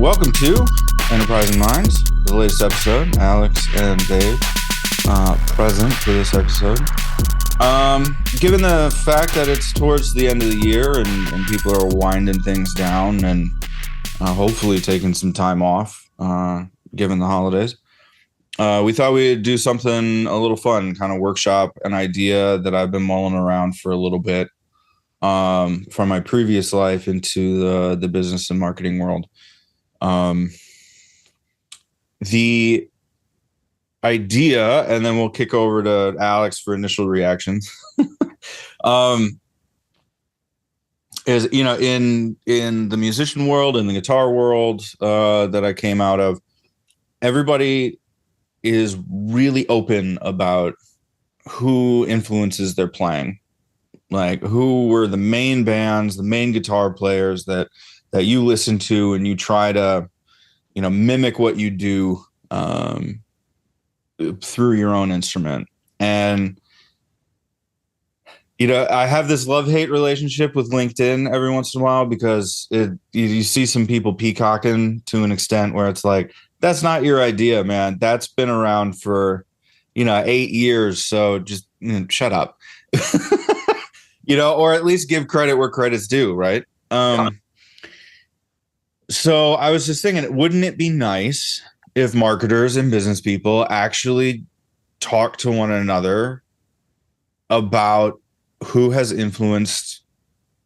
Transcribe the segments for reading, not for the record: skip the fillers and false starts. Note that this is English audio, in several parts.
Welcome to Enterprising Minds, the latest episode. Alex and Dave present for this episode. Given the fact that it's towards the end of the year and people are winding things down and hopefully taking some time off, given the holidays, we thought we'd do something a little fun, kind of workshop an idea that I've been mulling around for a little bit from my previous life into the business and marketing world. The idea, and then we'll kick over to Alex for initial reactions, is, in the musician world and the guitar world that I came out of, everybody is really open about who influences their playing. Like, who were the main bands, the main guitar players that you listen to, and you try to, mimic what you do through your own instrument. And, I have this love-hate relationship with LinkedIn every once in a while, because you see some people peacocking to an extent where it's like, that's not your idea, man. That's been around for, 8 years. So just shut up, or at least give credit where credit's due. Right. So I was just thinking, wouldn't it be nice if marketers and business people actually talk to one another about who has influenced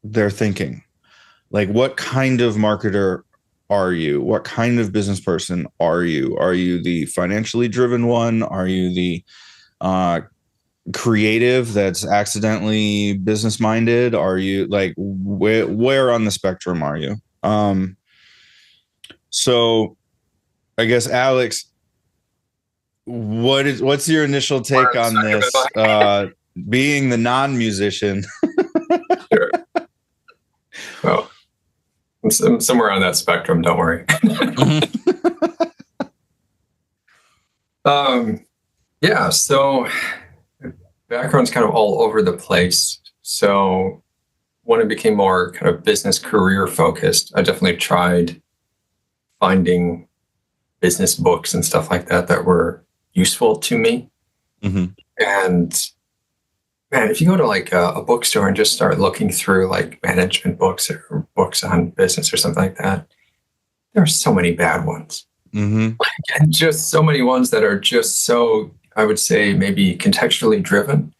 their thinking? Like, what kind of marketer are you? What kind of business person are you? Are you the financially driven one? Are you the creative that's accidentally business minded? Are you like, where on the spectrum are you? So I guess, Alex, what's your initial take on this, being the non-musician? Sure. Well, I'm somewhere on that spectrum, don't worry. Yeah, so background's kind of all over the place. So when it became more kind of business career focused, I definitely tried finding business books and stuff like that were useful to me. Mm-hmm. And man, if you go to like a bookstore and just start looking through like management books or books on business or something like that, there are so many bad ones. Mm-hmm. And just so many ones that are just so, I would say, maybe contextually driven,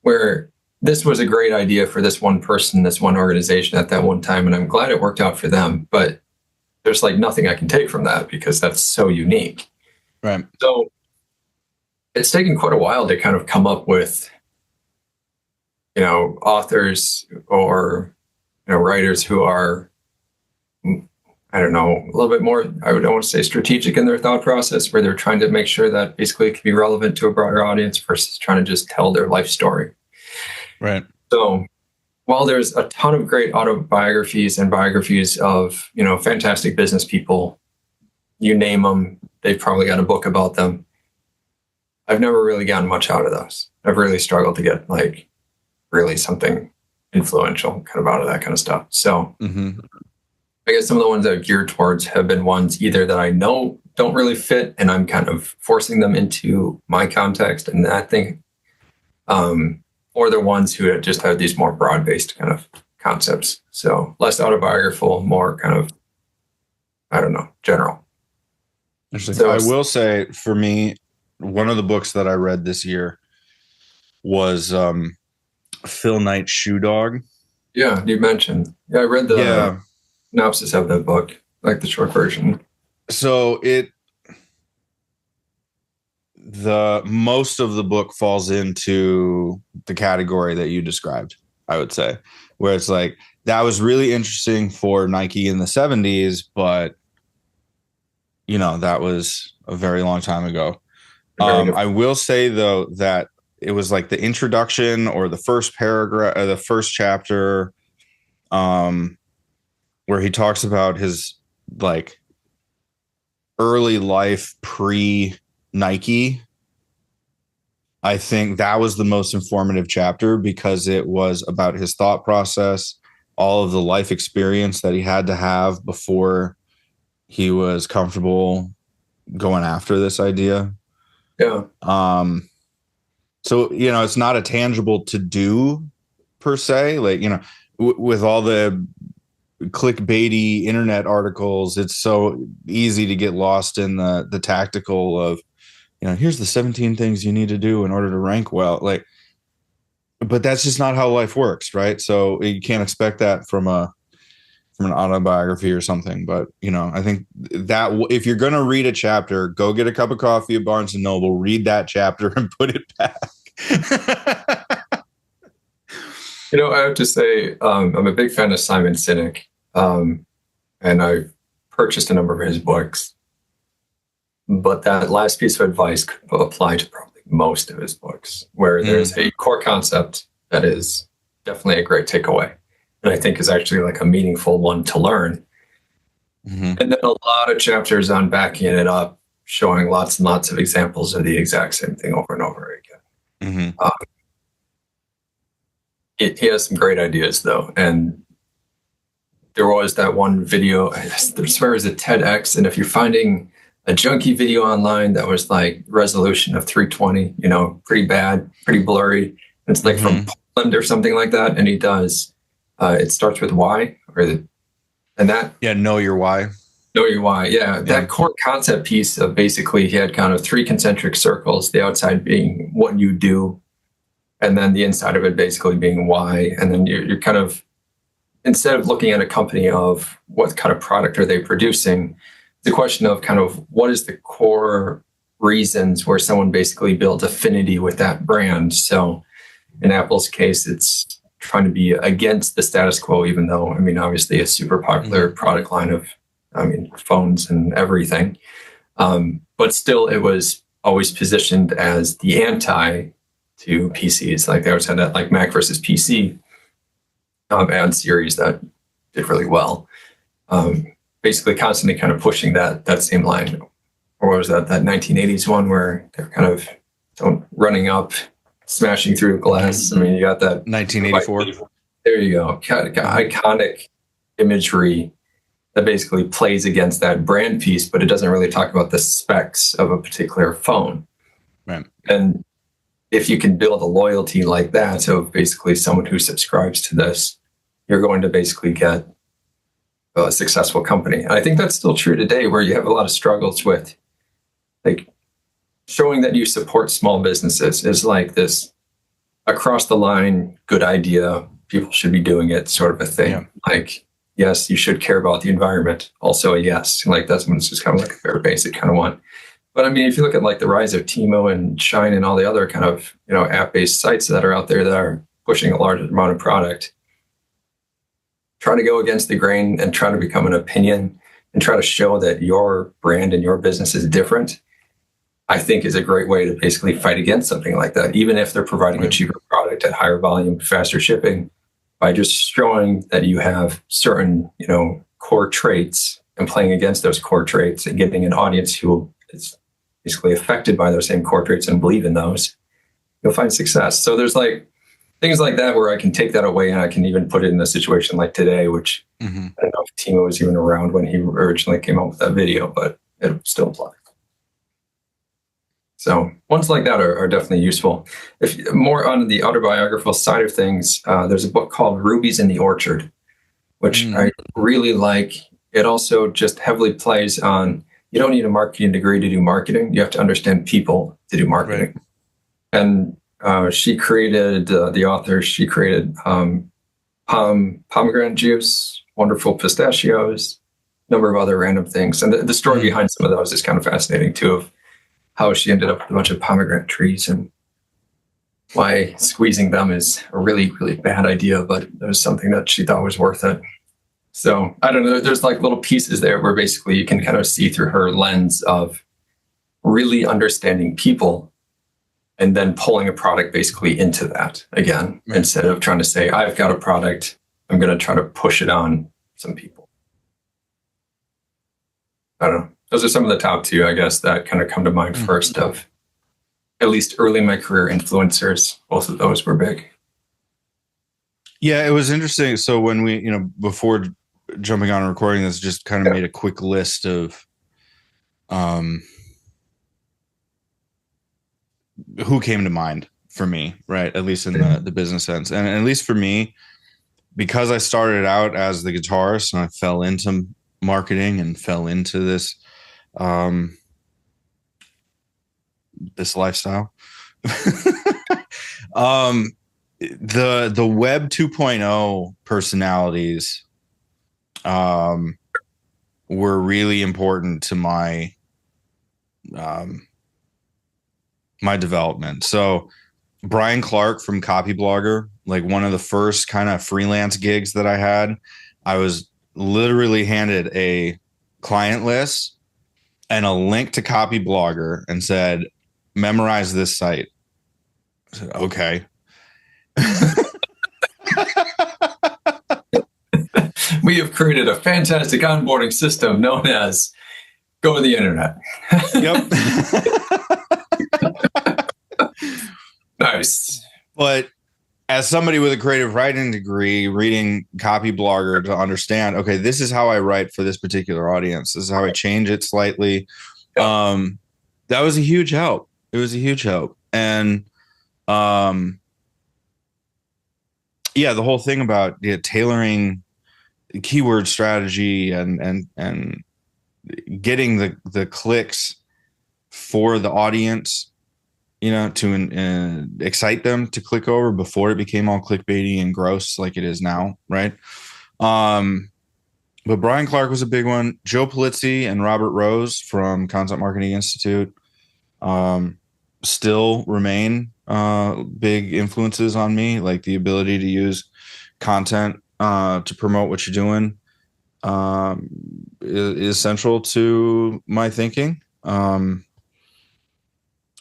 where this was a great idea for this one person, this one organization at that one time, and I'm glad it worked out for them. But there's like nothing I can take from that because that's so unique. Right. So it's taken quite a while to kind of come up with, authors or, writers who are, I don't know, a little bit more, I don't want to say strategic in their thought process, where they're trying to make sure that basically it can be relevant to a broader audience versus trying to just tell their life story. Right. So while there's a ton of great autobiographies and biographies of, fantastic business people, you name them, they've probably got a book about them. I've never really gotten much out of those. I've really struggled to get like really something influential kind of out of that kind of stuff. So I guess some of the ones that I've geared towards have been ones either that I know don't really fit and I'm kind of forcing them into my context and that thing, or the ones who just have these more broad-based kind of concepts. So less autobiographical, more kind of, I don't know, general. Interesting. So I will say, for me, one of the books that I read this year was Phil Knight's Shoe Dog. Yeah, you mentioned. Yeah, I read the synopsis of that book, like the short version. So most of the book falls into the category that you described, I would say, where it's like, that was really interesting for Nike in the 70s, but that was a very long time ago. I will say though, that it was like the introduction or the first paragraph, or the first chapter, where he talks about his like early life pre-Nike. I think that was the most informative chapter because it was about his thought process, all of the life experience that he had to have before he was comfortable going after this idea. Yeah. So, it's not a tangible to do per se, like, with all the clickbaity internet articles, it's so easy to get lost in the tactical of, here's the 17 things you need to do in order to rank well. Like, but that's just not how life works, right? So you can't expect that from an autobiography or something. But I think that if you're going to read a chapter, go get a cup of coffee at Barnes and Noble, read that chapter, and put it back. I have to say, I'm a big fan of Simon Sinek, and I've purchased a number of his books. But that last piece of advice could apply to probably most of his books, where there's a core concept that is definitely a great takeaway, and I think is actually like a meaningful one to learn. And then a lot of chapters on backing it up, showing lots and lots of examples of the exact same thing over and over again. He has some great ideas, though. And there was that one video, I swear it was a TEDx, and if you're finding a junky video online that was like resolution of 320, pretty bad, pretty blurry, it's like from Poland or something like that, and he does, it starts with why, know your why. Know your why, yeah. That core concept piece of basically he had kind of 3 concentric circles, the outside being what you do, and then the inside of it basically being why. And then you're kind of, instead of looking at a company of what kind of product are they producing, the question of kind of what is the core reasons where someone basically builds affinity with that brand. So in Apple's case, it's trying to be against the status quo, even though, obviously a super popular product line of, phones and everything. But still, it was always positioned as the anti to PCs. Like they always had that like Mac versus PC ad series that did really well. Basically constantly kind of pushing that same line. Or what was that 1980s one where they're kind of running up, smashing through glass? You got that 1984. There you go. Iconic imagery that basically plays against that brand piece, but it doesn't really talk about the specs of a particular phone. Right. And if you can build a loyalty like that of basically someone who subscribes to this, you're going to basically get a successful company. And I think that's still true today, where you have a lot of struggles with like showing that you support small businesses is like this across the line, good idea, people should be doing it sort of a thing. Yeah. Like, yes, you should care about the environment. Also a yes. Like that's when it's just kind of like a very basic kind of one. But if you look at like the rise of Timo and Shine and all the other kind of, app-based sites that are out there that are pushing a large amount of product, try to go against the grain and try to become an opinion and try to show that your brand and your business is different, I think is a great way to basically fight against something like that, even if they're providing a cheaper product at higher volume, faster shipping, by just showing that you have certain, core traits and playing against those core traits and getting an audience who is basically affected by those same core traits and believe in those, you'll find success. So there's like things like that where I can take that away and I can even put it in a situation like today, which I don't know if Timo was even around when he originally came up with that video, but it still applies. So ones like that are definitely useful. If more on the autobiographical side of things, there's a book called Rubies in the Orchard, which I really like. It also just heavily plays on, you don't need a marketing degree to do marketing. You have to understand people to do marketing. Right. And she created, the author, she created pomegranate juice, wonderful pistachios, a number of other random things. And the story behind some of those is kind of fascinating too, of how she ended up with a bunch of pomegranate trees and why squeezing them is a really, really bad idea, but it was something that she thought was worth it. So I don't know, there's like little pieces there where basically you can kind of see through her lens of really understanding people and then pulling a product basically into that again, instead of trying to say, I've got a product, I'm going to try to push it on some people. I don't know. Those are some of the top two, I guess, that kind of come to mind first of at least early in my career influencers. Both of those were big. Yeah, it was interesting. So when we, before jumping on and recording this, just kind of made a quick list of who came to mind for me, right? At least in the business sense. And at least for me, because I started out as the guitarist and I fell into marketing and fell into this this lifestyle. The Web 2.0 personalities were really important to my my development. So Brian Clark from Copyblogger, like one of the first kind of freelance gigs that I had, I was literally handed a client list and a link to Copyblogger and said, memorize this site. I said, okay. We have created a fantastic onboarding system known as Go to the Internet. Yep. Nice. But as somebody with a creative writing degree, reading Copyblogger to understand, okay, this is how I write for this particular audience. This is how I change it slightly. That was a huge help. It was a huge help. And the whole thing about tailoring keyword strategy and getting the clicks for the audience, to excite them to click over before it became all clickbaity and gross like it is now, right? But Brian Clark was a big one. Joe Polizzi and Robert Rose from Content Marketing Institute still remain big influences on me, like the ability to use content to promote what you're doing is central to my thinking.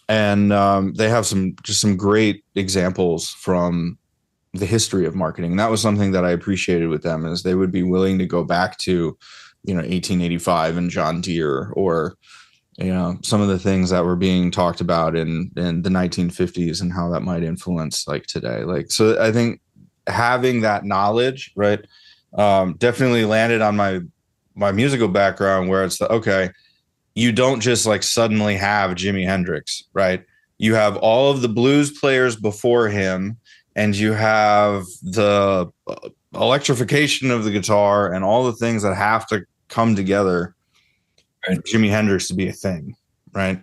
And they have some great examples from the history of marketing. And that was something that I appreciated with them, is they would be willing to go back to, 1885 and John Deere, or, some of the things that were being talked about in the 1950s and how that might influence like today. Like, so I think having that knowledge, right, definitely landed on my musical background, where it's okay, you don't just like suddenly have Jimi Hendrix, right? You have all of the blues players before him, and you have the electrification of the guitar and all the things that have to come together for Jimi Hendrix to be a thing, right?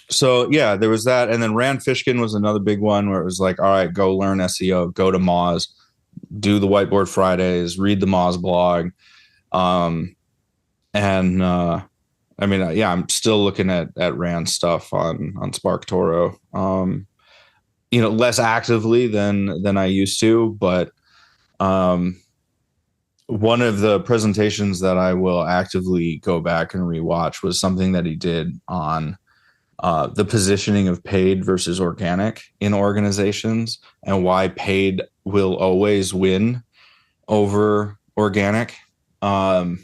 So yeah, there was that. And then Rand Fishkin was another big one, where it was like, all right, go learn SEO, go to Moz, do the Whiteboard Fridays, read the Moz blog. I'm still looking at Rand stuff on SparkToro, less actively than I used to, but one of the presentations that I will actively go back and rewatch was something that he did on the positioning of paid versus organic in organizations, and why paid will always win over organic. That's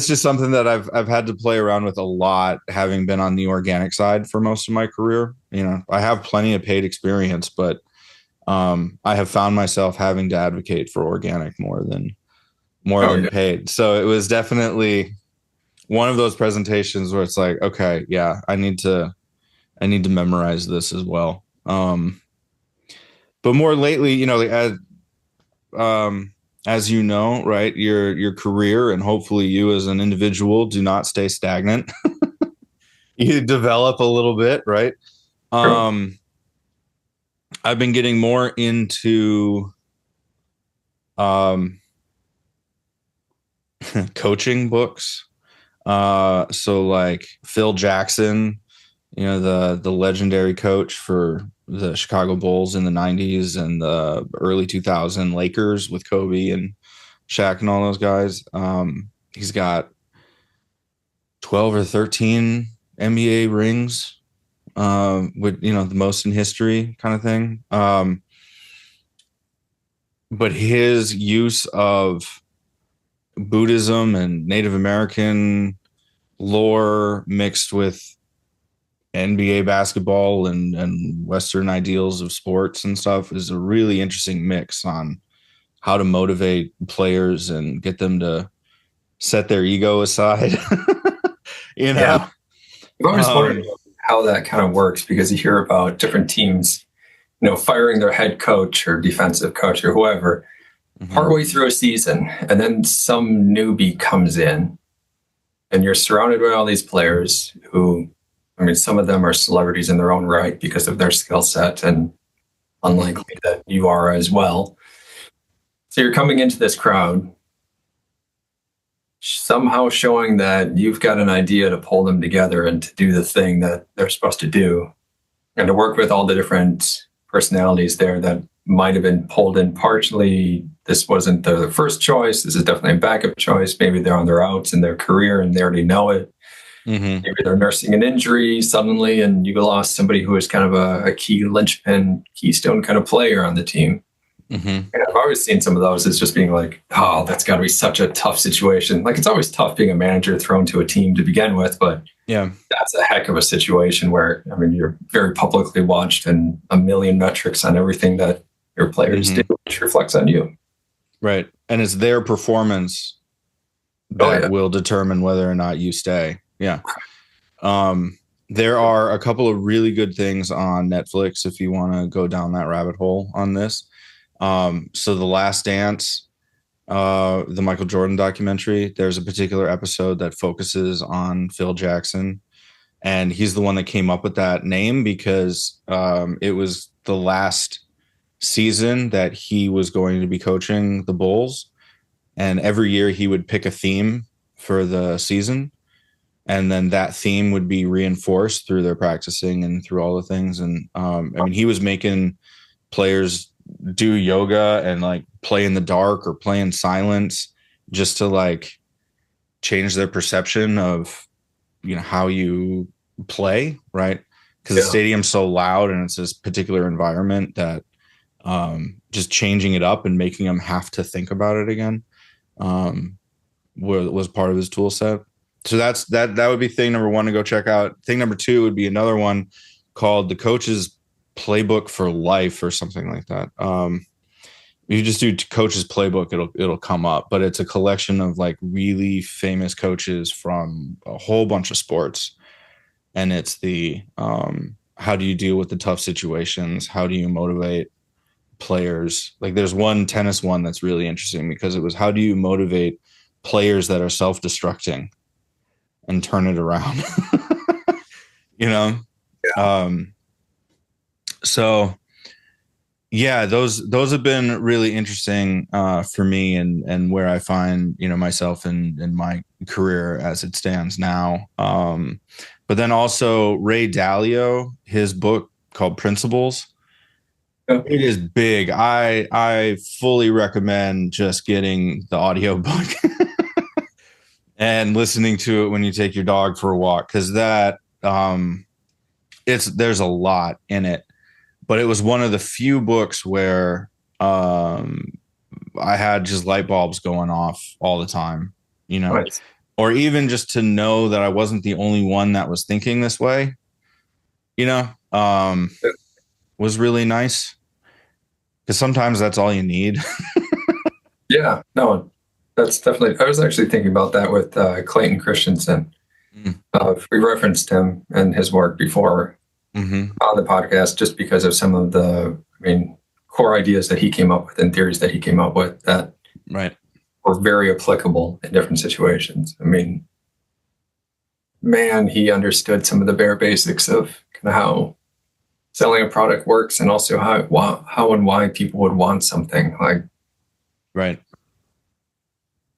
just something that I've had to play around with a lot, having been on the organic side for most of my career. I have plenty of paid experience, but I have found myself having to advocate for organic more than paid. So it was definitely one of those presentations where it's like, okay, yeah, I need to memorize this as well. But more lately, as you know, right, your career and hopefully you as an individual do not stay stagnant. You develop a little bit, right? Sure. I've been getting more into coaching books. So like Phil Jackson, the legendary coach for the Chicago Bulls in the 90s and the early 2000 Lakers with Kobe and Shaq and all those guys. He's got 12 or 13 NBA rings, with, the most in history kind of thing. But his use of Buddhism and Native American lore mixed with NBA basketball and Western ideals of sports and stuff is a really interesting mix on how to motivate players and get them to set their ego aside. Yeah. I've always wondered Um, how that kind of works, because you hear about different teams, firing their head coach or defensive coach or whoever partway through a season, and then some newbie comes in, and you're surrounded by all these players who, some of them are celebrities in their own right because of their skill set, and unlikely that you are as well. So you're coming into this crowd, somehow showing that you've got an idea to pull them together and to do the thing that they're supposed to do, and to work with all the different personalities there that might have been pulled in partially. This wasn't their first choice. This is definitely a backup choice. Maybe they're on their outs in their career and they already know it. Maybe they're nursing an injury suddenly, and you lost somebody who was kind of a key linchpin, keystone kind of player on the team. And I've always seen some of those as just being like, oh, that's got to be such a tough situation. Like, it's always tough being a manager thrown to a team to begin with, but yeah, that's a heck of a situation where, you're very publicly watched and a million metrics on everything that your players do, which reflects on you. Right. And it's their performance that will determine whether or not you stay. Yeah. There are a couple of really good things on Netflix if you want to go down that rabbit hole on this. So The Last Dance, the Michael Jordan documentary, there's a particular episode that focuses on Phil Jackson. And he's the one that came up with that name because it was the last season that he was going to be coaching the Bulls. And every year he would pick a theme for the season. And then that theme would be reinforced through their practicing and through all the things. And he was making players do yoga and like play in the dark or play in silence just to like change their perception of, how you play, right? Because the stadium's so loud and it's this particular environment that just changing it up and making them have to think about it again was part of his tool set. So that would be thing number one to go check out. Thing number two would be another one called The Coach's Playbook for Life or something like that. You just do Coach's Playbook, it'll come up, but it's a collection of like really famous coaches from a whole bunch of sports. And it's the how do you deal with the tough situations? How do you motivate players? Like there's one tennis one that's really interesting because it was how do you motivate players that are self-destructing and turn it around? So yeah, those have been really interesting for me and where I find, myself in my career as it stands now. But then also Ray Dalio, his book called Principles. It is big. I fully recommend just getting the audio book and listening to it when you take your dog for a walk, because that there's a lot in it. But it was one of the few books where I had just light bulbs going off all the time, right. Or even just to know that I wasn't the only one that was thinking this way, was really nice. Because sometimes that's all you need. Yeah, no, that's definitely. I was actually thinking about that with Clayton Christensen. We referenced him and his work before on the podcast, just because of some of the, core ideas that he came up with and theories that he came up with that were very applicable in different situations. Man, he understood some of the bare basics of kind of how selling a product works, and also how and why people would want something like. Right.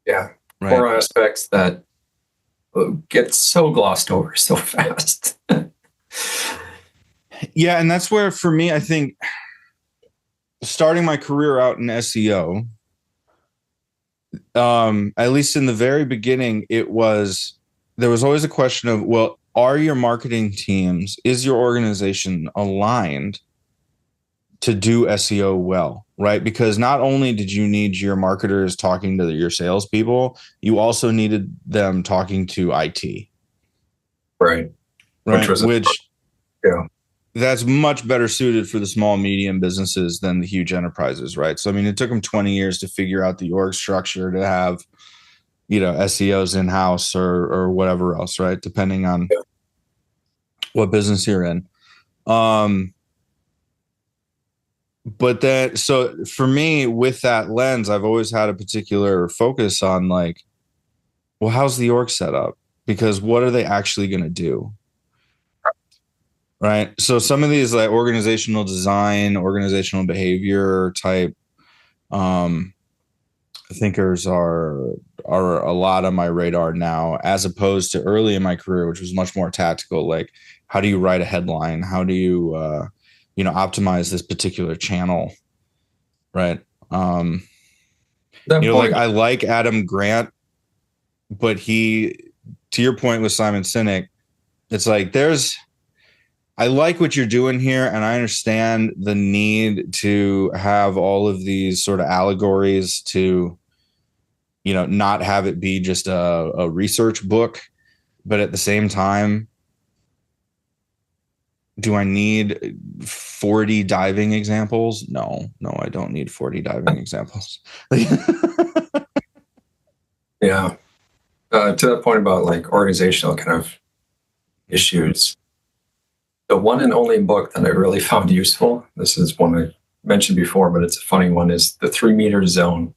Yeah. Right. Core aspects that get so glossed over so fast. Yeah. And that's where, for me, I think starting my career out in SEO, at least in the very beginning, there was always a question of, well, are your marketing teams, is your organization aligned to do SEO well, right? Because not only did you need your marketers talking to your salespeople, you also needed them talking to IT. Right. Which Yeah. that's much better suited for the small, medium businesses than the huge enterprises, right? So, I mean, it took them 20 years to figure out the org structure to have, SEOs in-house or whatever else, right? Depending on what business you're in. But then, so for me, with that lens, I've always had a particular focus on like, well, how's the org set up? Because what are they actually going to do? Right. So some of these like organizational design, organizational behavior type thinkers are a lot on my radar now, as opposed to early in my career, which was much more tactical. Like, how do you write a headline? How do you optimize this particular channel? Right. That Like point, I like Adam Grant, but to your point with Simon Sinek, it's like I like what you're doing here, and I understand the need to have all of these sort of allegories to, not have it be just a research book. But at the same time, do I need 40 diving examples? No, I don't need 40 diving examples. yeah. To that point about like organizational kind of issues, the one and only book that I really found useful, this is one I mentioned before, but it's a funny one, is The 3-Meter Zone.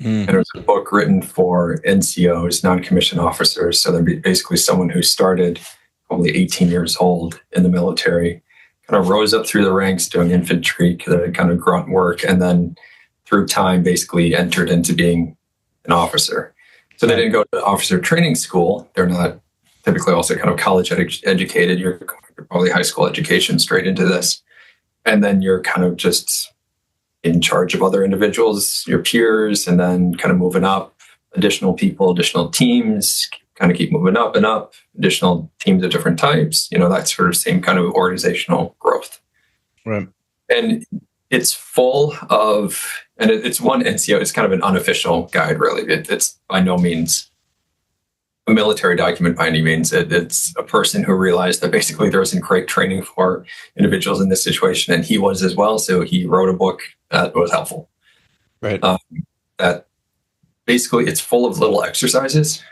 And it was a book written for NCOs, non-commissioned officers. So they'd be basically someone who started probably 18 years old in the military, kind of rose up through the ranks doing infantry, kind of grunt work, and then through time basically entered into being an officer. So they didn't go to officer training school. They're not typically also kind of college educated. You're probably high school education straight into this. And then you're kind of just in charge of other individuals, your peers, and then kind of moving up, additional people, additional teams, kind of keep moving up and up, additional teams of different types, that sort of same kind of organizational growth. Right. And it's full of, and it's one NCO, it's kind of an unofficial guide, really. It's by no means a military document by any means. It's a person who realized that basically there wasn't great training for individuals in this situation, and he was as well. So he wrote a book that was helpful. Right. That basically it's full of little exercises.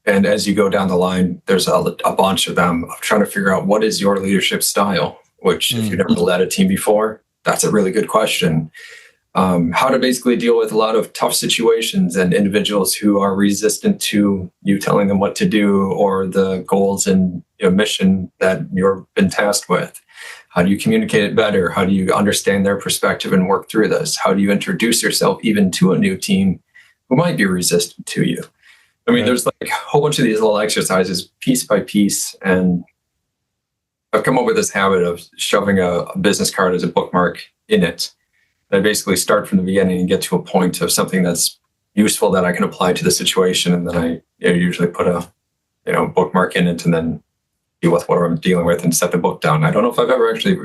And as you go down the line, there's a bunch of them of trying to figure out what is your leadership style, which if you've never led a team before, that's a really good question. How to basically deal with a lot of tough situations and individuals who are resistant to you telling them what to do or the goals and mission that you've been tasked with. How do you communicate it better? How do you understand their perspective and work through this? How do you introduce yourself even to a new team who might be resistant to you? I mean, There's like a whole bunch of these little exercises piece by piece. And I've come up with this habit of shoving a business card as a bookmark in it. I basically start from the beginning and get to a point of something that's useful that I can apply to the situation. And then I usually put a bookmark in it and then deal with what I'm dealing with and set the book down. I don't know if I've ever actually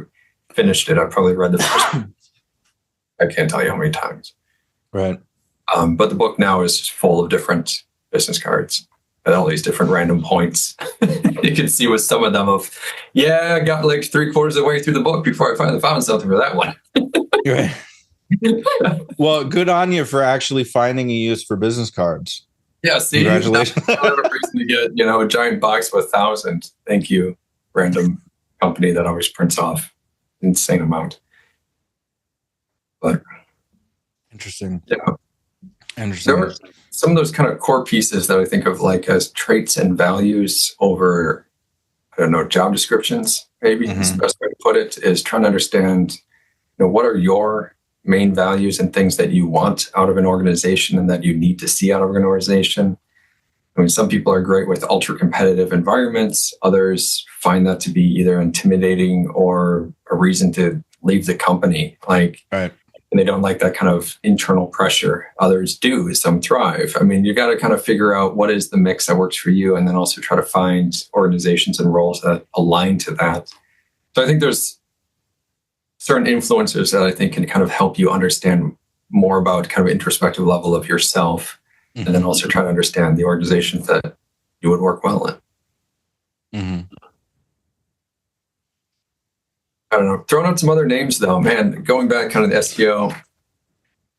finished it. I've probably read the first I can't tell you how many times. Right. But the book now is just full of different business cards at all these different random points. You can see with some of them I got like 3/4 of the way through the book before I finally found something for that one. Right. Well, good on you for actually finding a use for business cards. Yeah, see, congratulations. I have a reason to get, a giant box with 1,000. Thank you, random company that always prints off insane amount. But interesting. Yeah. Interesting. There are some of those kind of core pieces that I think of like as traits and values over, job descriptions, maybe is the best way to put it, is trying to understand, what are your main values and things that you want out of an organization and that you need to see out of an organization. I mean, some people are great with ultra competitive environments. Others find that to be either intimidating or a reason to leave the company. Right. And they don't like that kind of internal pressure. Others do. Some thrive. I mean, you got to kind of figure out what is the mix that works for you, and then also try to find organizations and roles that align to that. So I think there's certain influencers that I think can kind of help you understand more about kind of introspective level of yourself, and then also try to understand the organizations that you would work well in. I don't know, throwing out some other names though, man, going back kind of the SEO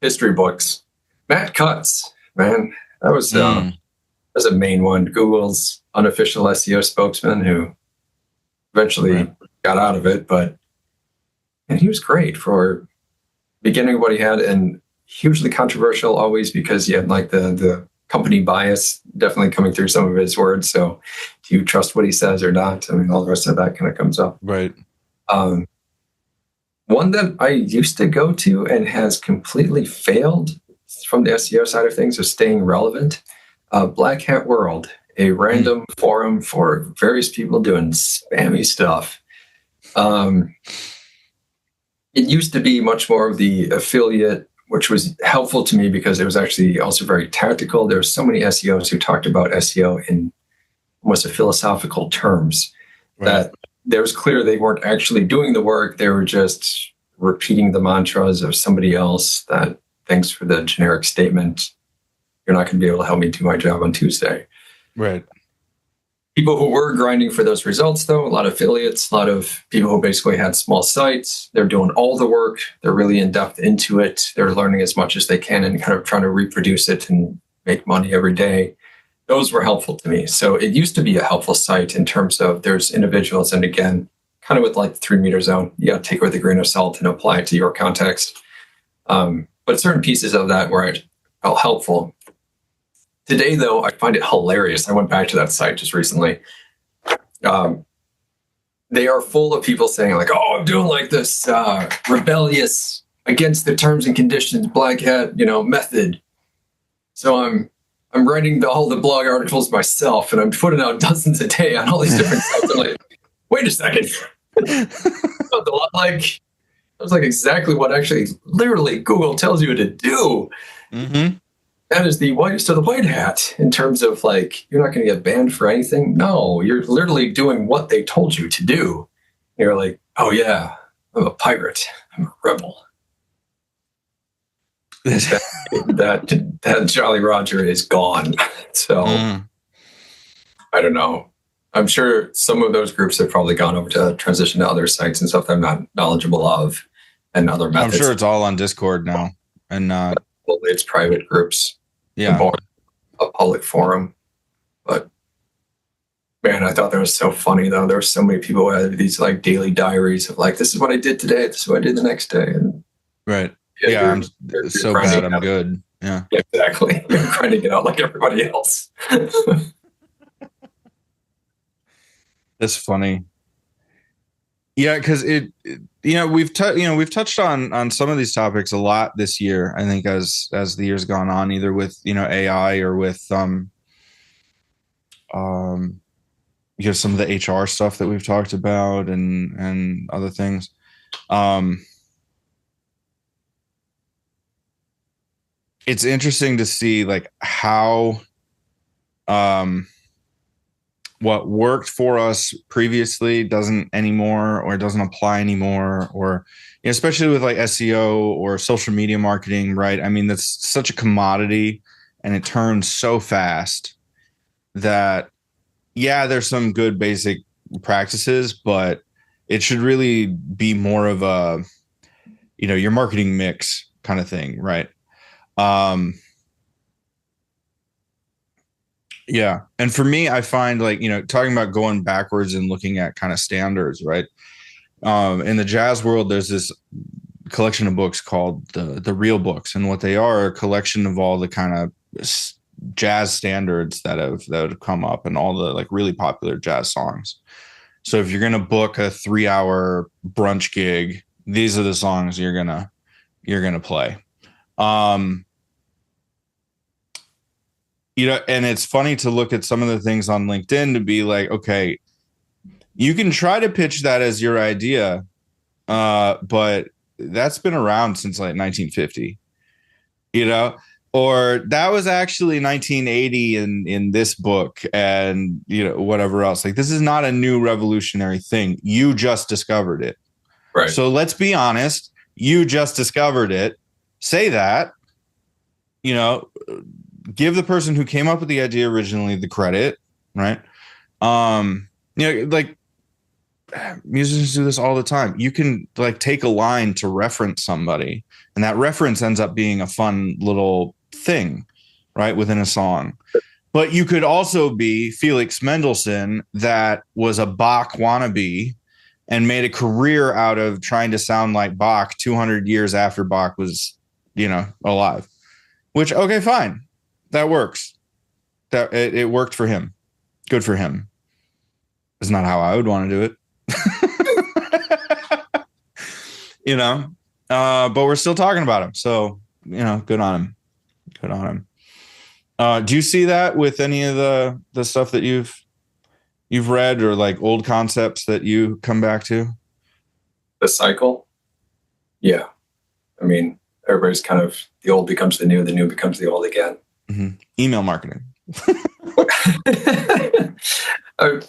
history books, Matt Cutts, man, that was a main one. Google's unofficial SEO spokesman who eventually got out of it, but and he was great for beginning of what he had, and hugely controversial always because he had like the company bias definitely coming through some of his words. So do you trust what he says or not? I mean, all the rest of that kind of comes up. Right. One that I used to go to and has completely failed from the SEO side of things is staying relevant. Black Hat World, a random forum for various people doing spammy stuff. It used to be much more of the affiliate, which was helpful to me because it was actually also very tactical. There were so many SEOs who talked about SEO in almost a philosophical terms that it was clear they weren't actually doing the work. They were just repeating the mantras of somebody else that thanks for the generic statement. You're not going to be able to help me do my job on Tuesday. Right. People who were grinding for those results, though, a lot of affiliates, a lot of people who basically had small sites, they're doing all the work. They're really in depth into it. They're learning as much as they can and kind of trying to reproduce it and make money every day. Those were helpful to me. So it used to be a helpful site in terms of there's individuals. And again, kind of with like the 3 meter zone, you got to take it with a grain of salt and apply it to your context. But certain pieces of that were helpful. Today, though, I find it hilarious. I went back to that site just recently. They are full of people saying like, oh, I'm doing like this rebellious against the terms and conditions black hat, method. So I'm writing all the blog articles myself and I'm putting out dozens a day on all these different sites. I'm like, wait a second. Like, that was like exactly what actually literally Google tells you to do. Mm-hmm. That is the whitest of the white hat in terms of like, you're not going to get banned for anything. No, you're literally doing what they told you to do. You're like, oh yeah, I'm a pirate. I'm a rebel. that Jolly Roger is gone. So I don't know. I'm sure some of those groups have probably gone over to transition to other sites and stuff that I'm not knowledgeable of and other methods. I'm sure it's all on Discord now and not. Well, it's private groups. Yeah. A public forum. But man, I thought that was so funny though. There were so many people who had these like daily diaries of like, this is what I did today. This is what I did the next day. And right. Yeah. I'm so bad. I'm good. Yeah. Exactly. You're trying to get out like everybody else. That's funny. Yeah, because we've touched on some of these topics a lot this year. I think as the year's gone on, either with AI or with some of the HR stuff that we've talked about and other things. It's interesting to see like how what worked for us previously doesn't anymore or doesn't apply anymore, or especially with like SEO or social media marketing, right? I mean, that's such a commodity and it turns so fast that, yeah, there's some good basic practices, but it should really be more of a, your marketing mix kind of thing, right? Yeah. And for me, I find like, talking about going backwards and looking at kind of standards, right? In the jazz world, there's this collection of books called the Real Books. And what they are a collection of all the kind of jazz standards that have come up and all the like really popular jazz songs. So if you're going to book a 3-hour brunch gig, these are the songs you're going to play. And it's funny to look at some of the things on LinkedIn to be like, okay, you can try to pitch that as your idea, but that's been around since like 1950, or that was actually 1980 in this book and, whatever else. Like, this is not a new revolutionary thing. You just discovered it. Right. So let's be honest. You just discovered it. Say that, give the person who came up with the idea originally the credit, right? Like musicians do this all the time. You can like take a line to reference somebody, and that reference ends up being a fun little thing, right, within a song. But you could also be Felix Mendelssohn, that was a Bach wannabe and made a career out of trying to sound like Bach 200 years after Bach was, alive. Which, okay, fine. That works. That it worked for him. Good for him. It's not how I would want to do it. But we're still talking about him. So, good on him. Good on him. Do you see that with any of the stuff that you've read, or like old concepts that you come back to? The cycle? Yeah. I mean, everybody's kind of, the old becomes the new becomes the old again. Mm-hmm. Email marketing. I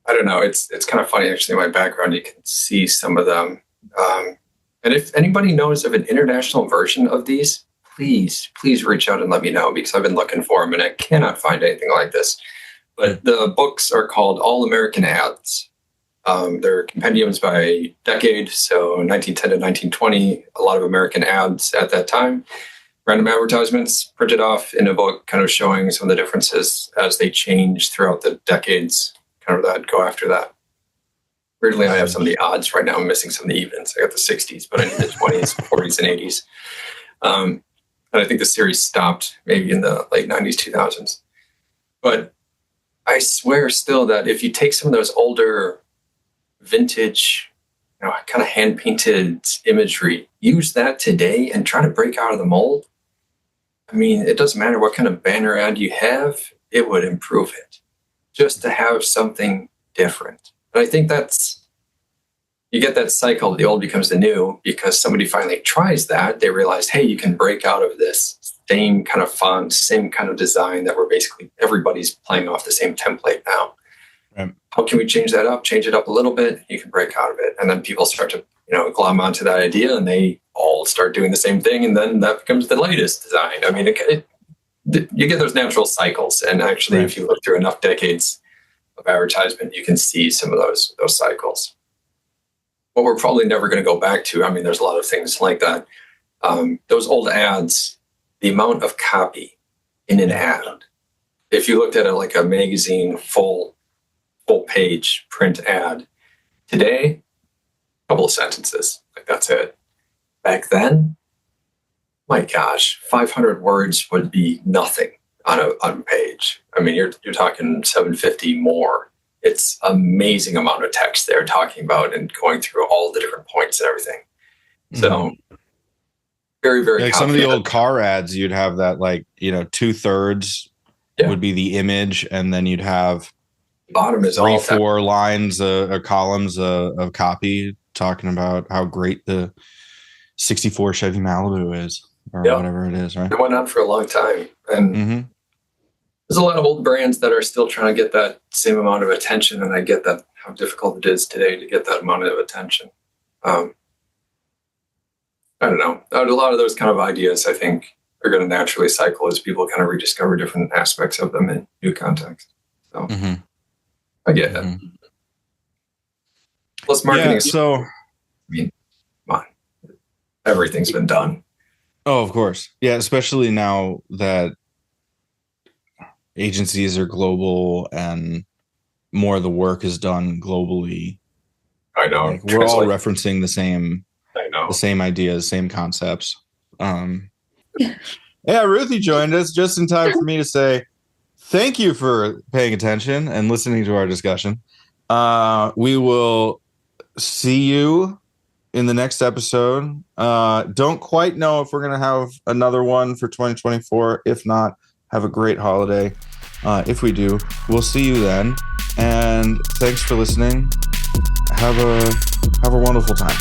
don't know. It's kind of funny, actually, in my background, you can see some of them. And if anybody knows of an international version of these, please reach out and let me know, because I've been looking for them and I cannot find anything like this. But the books are called All American Ads. They're compendiums by decade. So 1910 to 1920, a lot of American ads at that time. Random advertisements printed off in a book, kind of showing some of the differences as they change throughout the decades, kind of that go after that. Weirdly, I have some of the odds right now. I'm missing some of the evens. I got the 60s, but I need the 20s, 40s, and 80s. And I think the series stopped maybe in the late 90s, 2000s. But I swear still that if you take some of those older vintage, kind of hand-painted imagery, use that today and try to break out of the mold, I mean, it doesn't matter what kind of banner ad you have, it would improve it. Just to have something different. But I think you get that cycle, the old becomes the new, because somebody finally tries that. They realize, hey, you can break out of this same kind of font, same kind of design that we're basically, everybody's playing off the same template now. Right. How can we change that up, change it up a little bit? You can break out of it. And then people start to, glom onto that idea, and they all start doing the same thing. And then that becomes the latest design. I mean, you get those natural cycles. And actually, If you look through enough decades of advertisement, you can see some of those cycles. What we're probably never going to go back to, I mean, there's a lot of things like that. Those old ads, the amount of copy in an ad, if you looked at it like a magazine, full page print ad, today, a couple of sentences, like that's it. Back then, my gosh, 500 words would be nothing on a page. I mean, you're talking 750 more. It's amazing amount of text they're talking about and going through all the different points and everything. So very, very like some of the old car ads, you'd have that 2/3 would be the image, and then you'd have bottom is 3-4 lines or columns of copy talking about how great the 64 Chevy Malibu is, or whatever it is, right? It went on for a long time. And there's a lot of old brands that are still trying to get that same amount of attention, and I get that how difficult it is today to get that amount of attention. I don't know. A lot of those kind of ideas, I think, are going to naturally cycle as people kind of rediscover different aspects of them in new context. So I get it. Plus marketing. Yeah, so, I mean, come on. Everything's been done. Oh, of course. Yeah, especially now that agencies are global and more of the work is done globally. I know. Like, we're all referencing the same ideas, same concepts. Yeah, Ruthie joined us just in time for me to say thank you for paying attention and listening to our discussion. We will see you in the next episode. Don't quite know if we're going to have another one for 2024. If not, have a great holiday. If we do, we'll see you then. And thanks for listening. Have a wonderful time.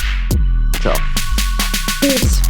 Ciao. Peace.